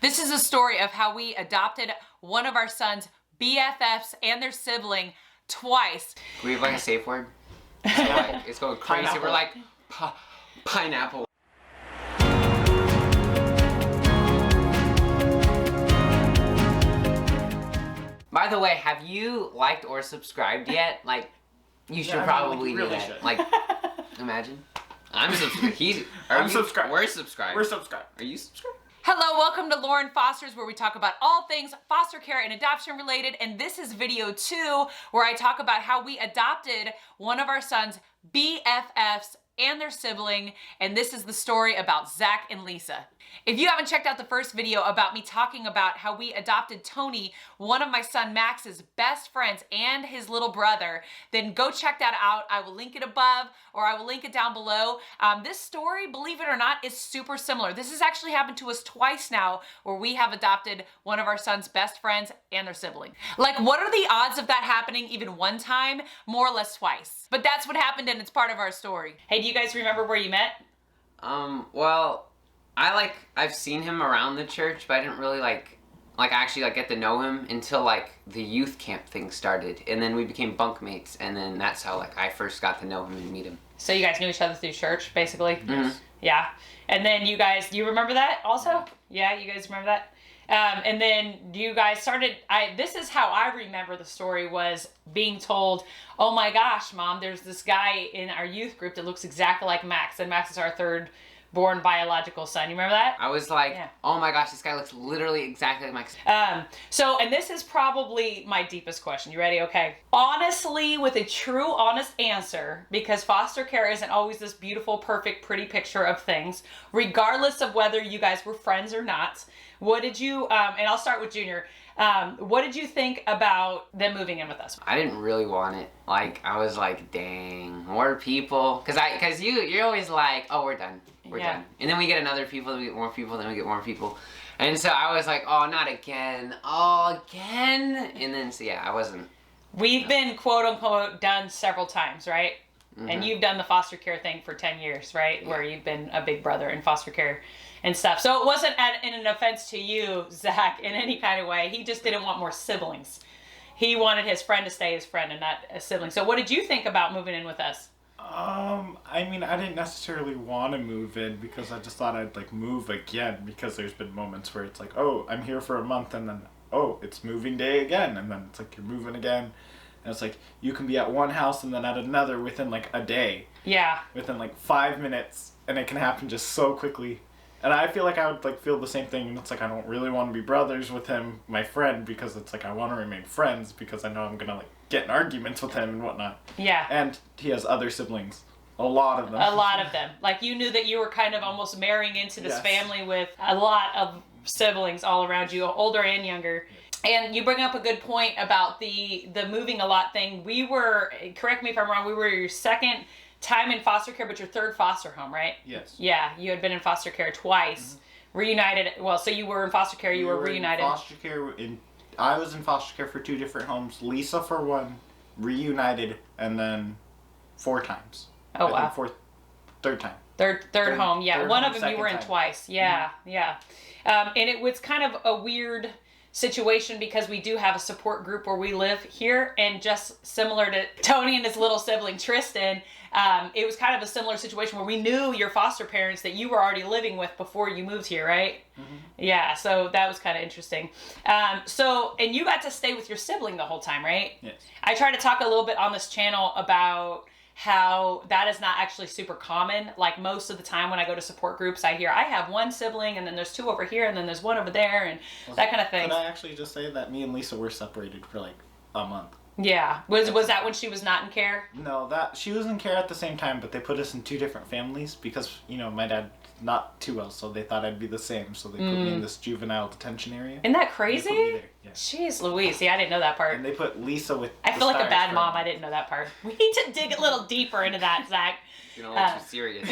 This is a story of how we adopted one of our son's BFFs and their sibling twice. Do we have like a safe word? So like, it's going crazy. Pineapple. We're like, pineapple. By the way, have you liked or subscribed yet? Like, you should probably do that. Should. Like, imagine. I'm subscribed. I'm subscribed. We're subscribed. We're subscribed. Are you subscribed? Hello, welcome to Lauren Foster's, where we talk about all things foster care and adoption related. And this is video 2, where I talk about how we adopted one of our son's BFFs and their sibling. And this is the story about Zach and Lisa. If you haven't checked out the first video about me talking about how we adopted Tony, one of my son Max's best friends and his little brother, then go check that out. I will link it above or I will link it down below. This story, believe it or not, is super similar. This has actually happened to us twice now, where we have adopted one of our son's best friends and their sibling. Like, what are the odds of that happening even one time? More or less twice. But that's what happened, and it's part of our story. Hey, do you guys remember where you met? Well, I've seen him around the church, but I didn't really actually get to know him until like the youth camp thing started, and then we became bunkmates, and then that's how I first got to know him and meet him. So you guys knew each other through church, basically? Mm-hmm. Yeah. And then you remember that also? Yeah, you guys remember that? And then you guys started, this is how I remember the story, was being told, oh my gosh, Mom, there's this guy in our youth group that looks exactly like Max, and Max is our third born biological son. You remember that? I was like, yeah. Oh my gosh, this guy looks literally exactly like Max. And this is probably my deepest question. You ready? Okay. Honestly, with a true, honest answer, because foster care isn't always this beautiful, perfect, pretty picture of things, regardless of whether you guys were friends or not, what did you, and I'll start with Junior, what did you think about them moving in with us? I didn't really want it. I was like, dang, more people. Cause you're always like, oh, we're done. We're done. And then we get another people, then we get more people, then we get more people. And so I was like, oh, not again. Oh, again? And then, so yeah, I wasn't. We've been, quote unquote, done several times, right? Mm-hmm. And you've done the foster care thing for 10 years, right? Yeah. Where you've been a big brother in foster care and stuff. So it wasn't in an offense to you, Zach, in any kind of way. He just didn't want more siblings. He wanted his friend to stay his friend and not a sibling. So what did you think about moving in with us? I mean, I didn't necessarily want to move in because I just thought I'd move again, because there's been moments where it's like, oh, I'm here for a month, and then, oh, it's moving day again, and then it's like you're moving again, and it's like you can be at one house and then at another within a day. Yeah. Within 5 minutes, and it can happen just so quickly. And I feel like I would feel the same thing, and it's like I don't really want to be brothers with him, my friend, because it's like I want to remain friends because I know I'm gonna get in arguments with him and whatnot. Yeah. And he has other siblings. A lot of them. A lot of them. Like, you knew that you were kind of almost marrying into this family with a lot of siblings all around you, older and younger. And you bring up a good point about the moving a lot thing. We were, correct me if I'm wrong, we were your second time in foster care, but your third foster home, right? Yes. Yeah, you had been in foster care twice. Mm-hmm. Reunited, well, so you were in foster care, you were reunited. In foster care, I was in foster care for 2 different homes. Lisa for 1, reunited, and then 4 times. Oh, wow. Third time. Third home, yeah. One of them you were in time. twice. Yeah, mm-hmm. Yeah. And it was kind of a weird situation because we do have a support group where we live here, and just similar to Tony and his little sibling Tristan, it was kind of a similar situation where we knew your foster parents that you were already living with before you moved here, right? Mm-hmm. Yeah, so that was kind of interesting. And you got to stay with your sibling the whole time, right? Yes. I try to talk a little bit on this channel about how that is not actually super common. Like, most of the time when I go to support groups, I hear I have 1 sibling, and then there's 2 over here, and then there's 1 over there, and that kind of thing. Could I actually just say that me and Lisa were separated for a month? Yeah. Was that when she was not in care? No, she was in care at the same time, but they put us in 2 different families because, my dad not too well, so they thought I'd be the same, so they put me in this juvenile detention area. Isn't that crazy? They put me there. Yeah. Jeez Louise, yeah, I didn't know that part. And they put Lisa with I feel like a bad mom, I didn't know that part. We need to dig a little deeper into that, Zach. You're not too serious.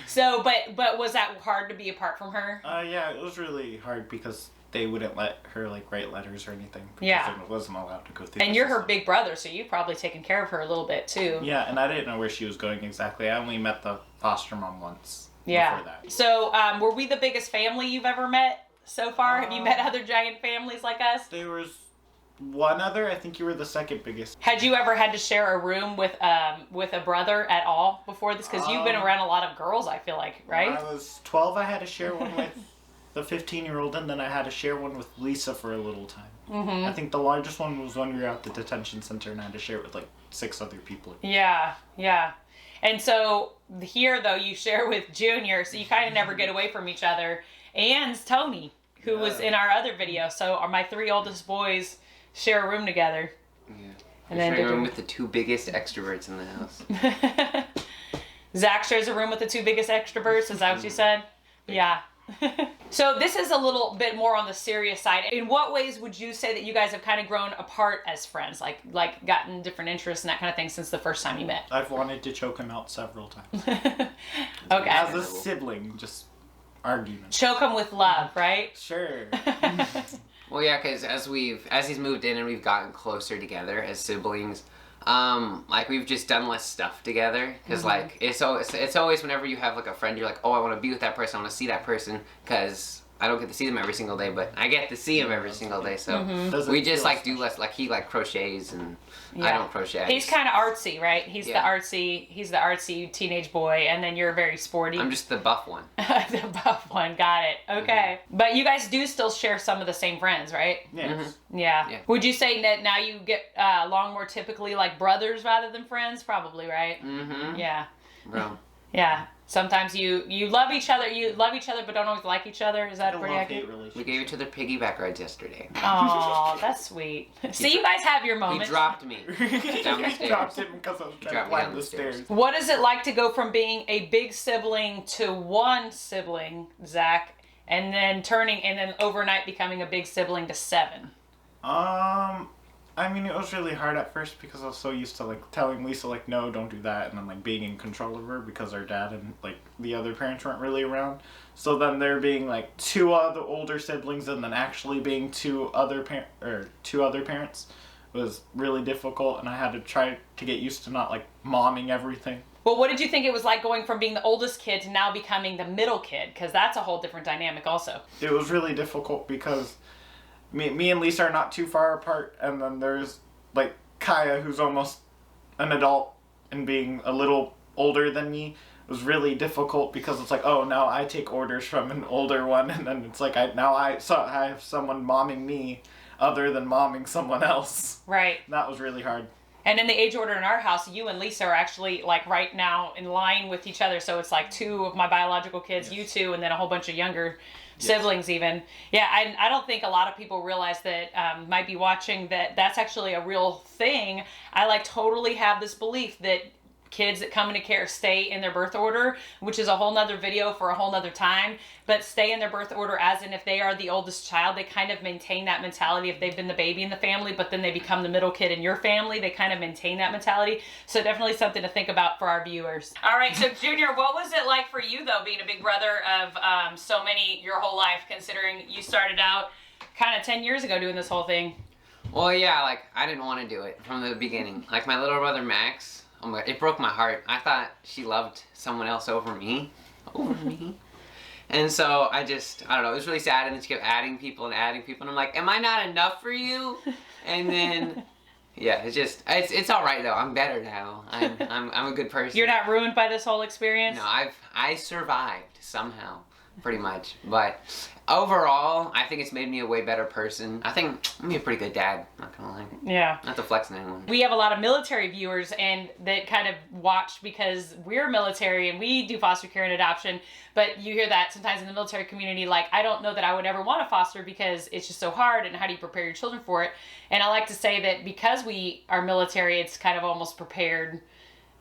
So, but was that hard to be apart from her? Yeah, it was really hard because they wouldn't let her write letters or anything. Yeah. Because it wasn't allowed to go through. And you're her big brother, so you've probably taken care of her a little bit too. Yeah, and I didn't know where she was going exactly. I only met the foster mom once. Yeah. before that. So, were we the biggest family you've ever met so far? Have you met other giant families like us? There was one other. I think you were the second biggest. Had you ever had to share a room with a brother at all before this? Because you've been around a lot of girls, I feel like, right? When I was 12, I had to share one with the 15-year-old, and then I had to share one with Lisa for a little time. Mm-hmm. I think the largest one was when we were at the detention center, and I had to share it with like 6 other people. Yeah, yeah. And so here, though, you share with Junior, so you kind of never get away from each other. And Tony, who was in our other video. So my 3 oldest boys share a room together. Yeah. And then sharing a room with the 2 biggest extroverts in the house. Zack shares a room with the 2 biggest extroverts. Is that what you said? Yeah. So this is a little bit more on the serious side. In what ways would you say that you guys have kind of grown apart as friends, like gotten different interests and that kind of thing since the first time you met? I've wanted to choke him out several times. Okay. As a sibling, just arguments. Choke him with love, right? Sure. Well, yeah, because as he's moved in and we've gotten closer together as siblings, like we've just done less stuff together. Because like it's always whenever you have like a friend, you're like, oh, I want to be with that person, I want to see that person, because I don't get to see them every single day, but I get to see them every single day. So we just like do less. Like he like crochets and I don't crochet. He's kind of artsy, right? He's the Yeah. artsy teenage boy, and then you're very sporty. I'm just the buff one. The buff one, got it. Okay. But you guys do still share some of the same friends, right? Yes. Yeah. Would you say that now you get along more typically like brothers rather than friends? Probably, right? Mm-hmm. Yeah. Bro. Yeah. Sometimes you love each other, but don't always like each other. Is that pretty accurate? We gave each other piggyback rides yesterday. Oh, that's sweet. See, you guys have your moments. He dropped me down the He stairs. dropped him because I was trying to climb the stairs. What is it like to go from being a big sibling to one sibling, Zack, and then overnight becoming a big sibling to 7? I mean, it was really hard at first because I was so used to like telling Lisa like, no, don't do that, and then like being in control of her because our dad and like the other parents weren't really around. So then there being like 2 other older siblings and then actually being 2 other parents was really difficult, and I had to try to get used to not like momming everything. Well, what did you think it was like going from being the oldest kid to now becoming the middle kid? Because that's a whole different dynamic also. It was really difficult because me and Lisa are not too far apart, and then there's like Kaya, who's almost an adult and being a little older than me was really difficult because it's like, oh, now I take orders from an older one, and then it's like I have someone momming me other than momming someone else. Right. That was really hard. And in the age order in our house, you and Lisa are actually like right now in line with each other. So it's like 2 of my biological kids, you 2, and then a whole bunch of younger siblings even. Yeah, I don't think a lot of people realize that might be watching that's actually a real thing. I like totally have this belief that kids that come into care stay in their birth order, which is a whole nother video for a whole nother time, but stay in their birth order as in if they are the oldest child, they kind of maintain that mentality if they've been the baby in the family, but then they become the middle kid in your family, they kind of maintain that mentality. So definitely something to think about for our viewers. All right, so Junior, what was it like for you though, being a big brother of so many your whole life, considering you started out kind of 10 years ago doing this whole thing? Well, yeah, like I didn't want to do it from the beginning. Like my little brother Max, oh my God, it broke my heart. I thought she loved someone else over me. And so I don't know, it was really sad, and then she kept adding people, and I'm like, am I not enough for you? And then, yeah, it's all right though. I'm better now. I'm a good person. You're not ruined by this whole experience? No, I survived somehow, pretty much. But overall, I think it's made me a way better person. I think I'm a pretty good dad, not gonna lie. Yeah. Not to flex on anyone. We have a lot of military viewers and that kind of watch because we're military and we do foster care and adoption, but you hear that sometimes in the military community, like, I don't know that I would ever want to foster because it's just so hard, and how do you prepare your children for it? And I like to say that because we are military, it's kind of almost prepared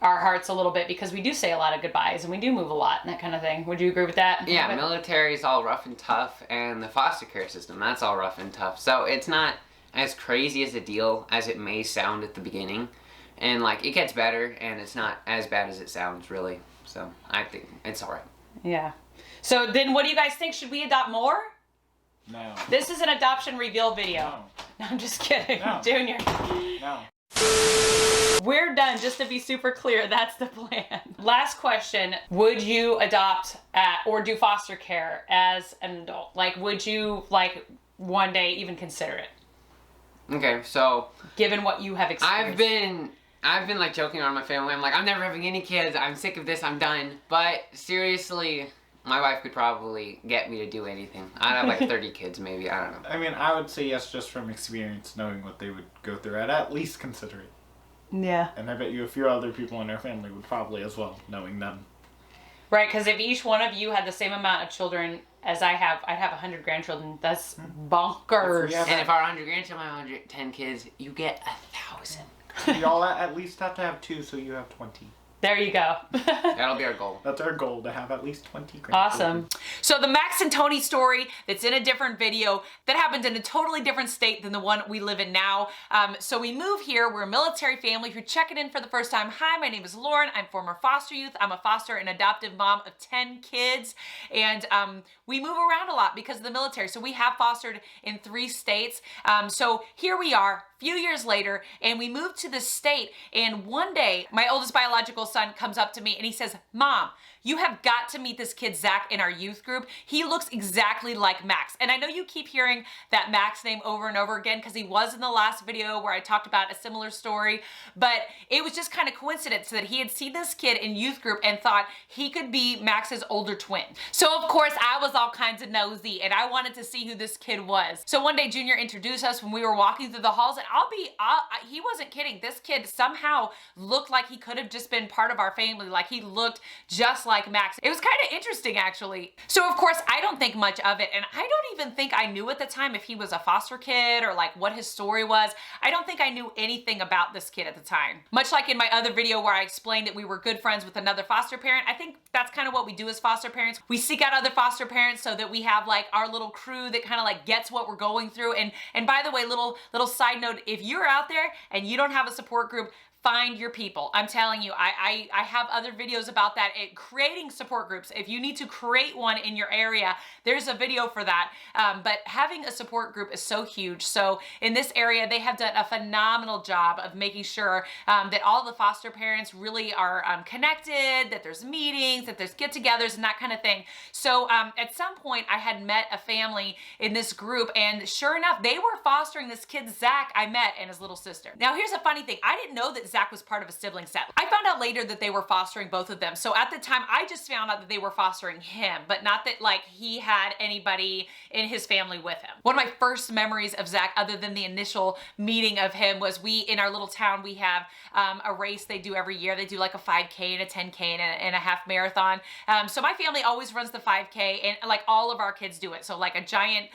our hearts a little bit because we do say a lot of goodbyes and we do move a lot and that kind of thing. Would you agree with that? Yeah, military is all rough and tough, and the foster care system, that's all rough and tough. So it's not as crazy as a deal as it may sound at the beginning. And like, it gets better, and it's not as bad as it sounds, really. So I think it's all right. Yeah. So then what do you guys think? Should we adopt more? No. This is an adoption reveal video. No. No, I'm just kidding. No. Junior. No. We're done, just to be super clear, that's the plan. Last question, would you adopt or do foster care as an adult? Like, would you, like, one day even consider it? Okay, so given what you have experienced. I've been like joking around my family. I'm like, I'm never having any kids. I'm sick of this. I'm done. But seriously, my wife could probably get me to do anything. I'd have like 30 kids maybe. I don't know. I mean, I would say yes just from experience, knowing what they would go through. I'd at least consider it. Yeah. And I bet you a few other people in our family would probably as well, knowing them. Right, because if each one of you had the same amount of children as I have, I'd have 100 grandchildren. That's bonkers. And if our 100 grandchildren have 110 kids, you get 1,000. We all at least have to have 2, so you have 20. There you go. That'll be our goal. That's our goal, to have at least 20 grandchildren. Awesome. So the Max and Tony story that's in a different video that happened in a totally different state than the one we live in now. So we move here. We're a military family. If you're checking in for the first time, hi, my name is Lauren. I'm former foster youth. I'm a foster and adoptive mom of 10 kids. And we move around a lot because of the military. So we have fostered in 3 states. So here we are, a few years later, and we moved to this state. And one day, my oldest biological son comes up to me and he says, Mom, you have got to meet this kid, Zach, in our youth group. He looks exactly like Max. And I know you keep hearing that Max name over and over again because he was in the last video where I talked about a similar story, but it was just kind of coincidence that he had seen this kid in youth group and thought he could be Max's older twin. So of course I was all kinds of nosy and I wanted to see who this kid was. So one day Junior introduced us when we were walking through the halls, and he wasn't kidding. This kid somehow looked like he could have just been part of our family. Like he looked just like Max. It was kind of interesting actually. So of course I don't think much of it, and I don't even think I knew at the time if he was a foster kid or like what his story was. I don't think I knew anything about this kid at the time. Much like in my other video where I explained that we were good friends with another foster parent, I think that's kind of what we do as foster parents. We seek out other foster parents so that we have like our little crew that kind of like gets what we're going through. And by the way, little side note, if you're out there and you don't have a support group, find your people. I'm telling you, I have other videos about that, creating support groups. If you need to create one in your area, there's a video for that. But having a support group is so huge. So in this area, they have done a phenomenal job of making sure that all the foster parents really are connected, that there's meetings, that there's get-togethers and that kind of thing. So at some point, I had met a family in this group, and sure enough, they were fostering this kid, Zach, I met, and his little sister. Now, here's a funny thing. I didn't know that Zach was part of a sibling set. I found out later that they were fostering both of them. So at the time, I just found out that they were fostering him, but not that like he had anybody in his family with him. One of my first memories of Zach, other than the initial meeting of him, was in our little town, we have a race they do every year. They do like a 5K and a 10K and a half marathon. So my family always runs the 5K, and like all of our kids do it. So like a giant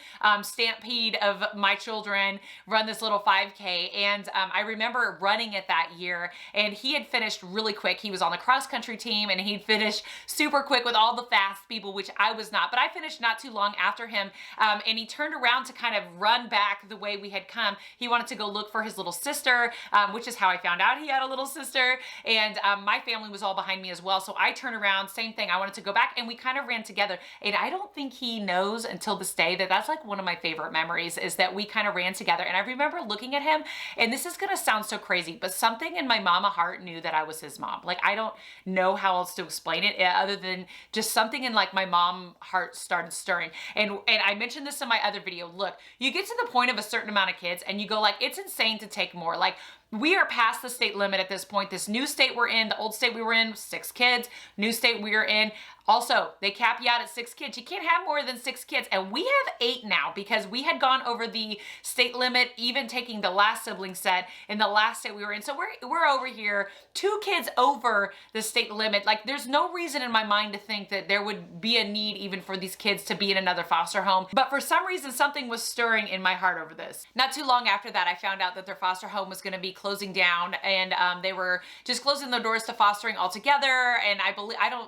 stampede of my children run this little 5K. And I remember running it that year, and he had finished really quick. He was on the cross country team and he'd finished super quick with all the fast people, which I was not, but I finished not too long after him. And he turned around to kind of run back the way we had come. He wanted to go look for his little sister, which is how I found out he had a little sister. And my family was all behind me as well. So I turned around, same thing. I wanted to go back, and we kind of ran together. And I don't think he knows until this day that that's like one of my favorite memories, is that we kind of ran together. And I remember looking at him, and this is going to sound so crazy, but something in my mama heart knew that I was his mom. Like, I don't know how else to explain it other than just something in like my mom heart started stirring. And I mentioned this in my other video. Look, you get to the point of a certain amount of kids and you go like, it's insane to take more. Like, we are past the state limit at this point. This new state we're in, the old state we were in, 6 kids. New state we are in, also, they cap you out at 6 kids. You can't have more than 6 kids. And we have 8 now because we had gone over the state limit, even taking the last sibling set in the last state we were in. So we're over here, 2 kids over the state limit. Like, there's no reason in my mind to think that there would be a need even for these kids to be in another foster home. But for some reason, something was stirring in my heart over this. Not too long after that, I found out that their foster home was going to be closing down, and they were just closing their doors to fostering altogether. And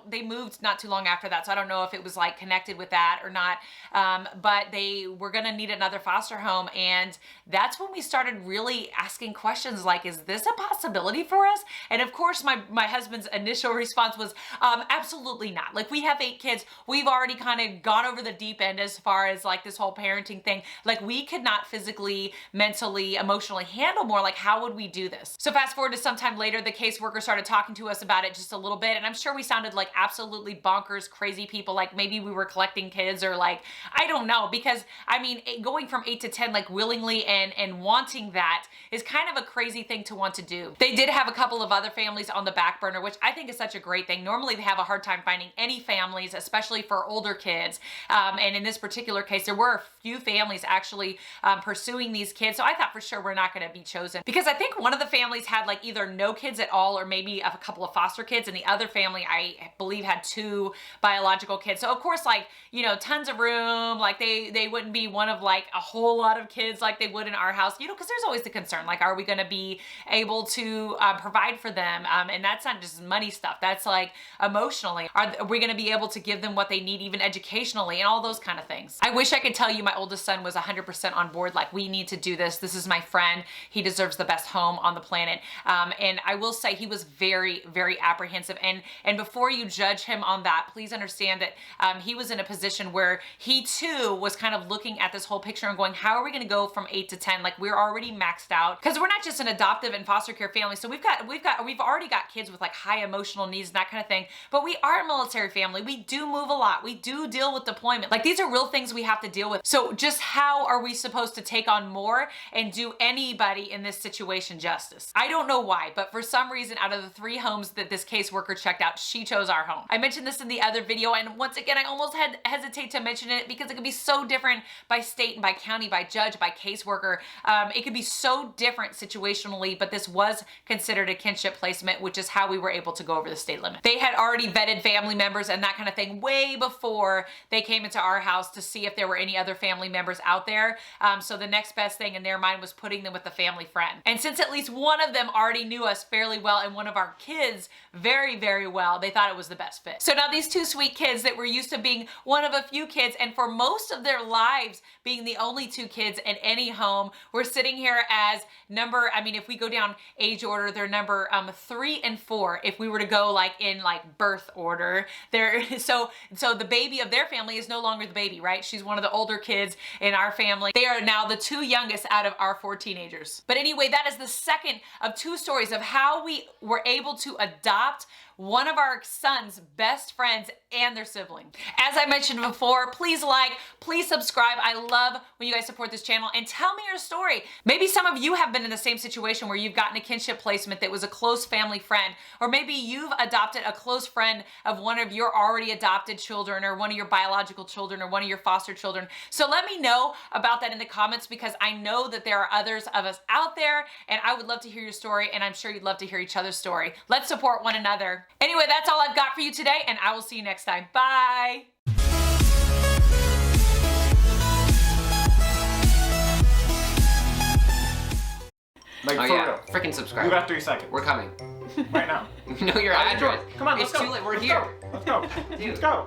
they moved not too long after that, so I don't know if it was like connected with that or not, but they were gonna need another foster home. And that's when we started really asking questions like, is this a possibility for us? And of course my husband's initial response was absolutely not. Like, we have 8 kids, we've already kind of gone over the deep end as far as like this whole parenting thing. Like, we could not physically, mentally, emotionally handle more. Like, how would we do this? So fast forward to sometime later, the caseworker started talking to us about it just a little bit, and I'm sure we sounded like absolutely bonkers, crazy people, like maybe we were collecting kids or like, I don't know, because I mean, going from 8 to 10 like willingly and wanting that is kind of a crazy thing to want to do. They did have a couple of other families on the back burner, which I think is such a great thing. Normally they have a hard time finding any families, especially for older kids. And in this particular case, there were a few families actually pursuing these kids. So I thought for sure we're not going to be chosen, because I think one of the families had like either no kids at all or maybe a couple of foster kids, and the other family I believe had 2 biological kids. So of course, like, you know, tons of room, like they wouldn't be one of like a whole lot of kids like they would in our house, you know, because there's always the concern, like, are we going to be able to provide for them? And that's not just money stuff, that's like emotionally, are we going to be able to give them what they need, even educationally, and all those kind of things. I wish I could tell you my oldest son was 100% on board, like, we need to do this, this is my friend, he deserves the best home on the planet. And I will say he was very, very apprehensive, and before you judge him on that, please understand that he was in a position where he too was kind of looking at this whole picture and going, how are we going to go from 8 to 10? Like, we're already maxed out, because we're not just an adoptive and foster care family, so we've already got kids with like high emotional needs and that kind of thing, but we are a military family, we do move a lot, we do deal with deployment, like these are real things we have to deal with. So just how are we supposed to take on more and do anybody in this situation justice? I don't know why, but for some reason, out of the 3 homes that this caseworker checked out, she chose our home. I mentioned this in the other video, and once again, I almost hesitate to mention it because it could be so different by state and by county, by judge, by caseworker. It could be so different situationally, but this was considered a kinship placement, which is how we were able to go over the state limit. They had already vetted family members and that kind of thing way before they came into our house to see if there were any other family members out there. So the next best thing in their mind was putting them with a family friend. And since at least one of them already knew us fairly well and one of our kids very, very well, they thought it was the best fit. So now these 2 sweet kids that were used to being one of a few kids, and for most of their lives being the only 2 kids in any home, we're sitting here as number, I mean, if we go down age order, they're number 3 and 4. If we were to go like in like birth order, so the baby of their family is no longer the baby, right? She's one of the older kids in our family. They are now the 2 youngest out of our 4 teenagers. But anyway, that is the second of 2 stories of how we were able to adopt one of our son's best friends and their sibling. As I mentioned before, please like, please subscribe. I love when you guys support this channel, and tell me your story. Maybe some of you have been in the same situation where you've gotten a kinship placement that was a close family friend, or maybe you've adopted a close friend of one of your already adopted children, or one of your biological children, or one of your foster children. So let me know about that in the comments, because I know that there are others of us out there, and I would love to hear your story, and I'm sure you'd love to hear each other's story. Let's support one another. Anyway, that's all I've got for you today, and I will see you next time. Bye. Like, Oh for yeah, real. freaking subscribe. You got 3 seconds. We're coming. Right now. Know your address. Come on, let's It's go. too late. We're Let's here. Go. Let's go. Let's go.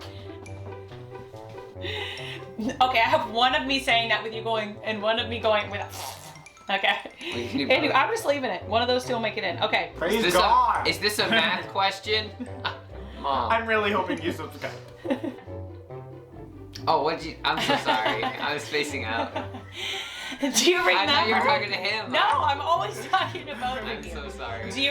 Okay, I have one of me saying that with you going, and one of me going with. Okay. Anyway, I'm just leaving it. One of those 2 will make it in. Okay. Praise God. Is this a math question? Mom. I'm really hoping you subscribe. Oh, I'm so sorry. I was spacing out. Do you remember? I thought you were talking to him. No, I'm always talking to both I'm of you. so sorry. Do you